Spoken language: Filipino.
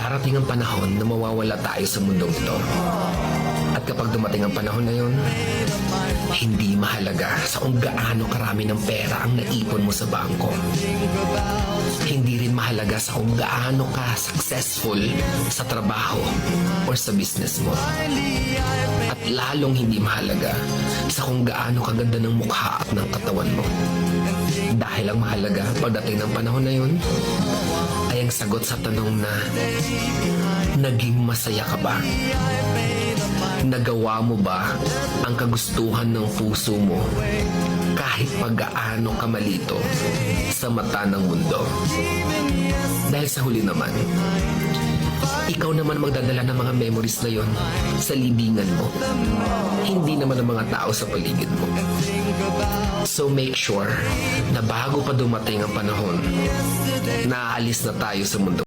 Darating ang panahon na mawawala tayo sa mundong ito. At kapag dumating ang panahon na yun, hindi mahalaga sa kung gaano karami ng pera ang naipon mo sa bangko. Hindi rin mahalaga sa kung gaano ka successful sa trabaho or sa business mo. At lalong hindi mahalaga sa kung gaano kaganda ng mukha at ng katawan mo. Dahil ang mahalaga pagdating ng panahon na yun ay ang sagot sa tanong na naging masaya ka ba? Nagawa mo ba ang kagustuhan ng puso mo kahit pag-gaano ka malito sa mata ng mundo? Dahil sa huli naman, ikaw naman magdadala ng mga memories na yon sa libingan mo. Hindi naman ang mga tao sa paligid mo. So make sure na bago pa dumating ang panahon, naaalis na tayo sa mundo.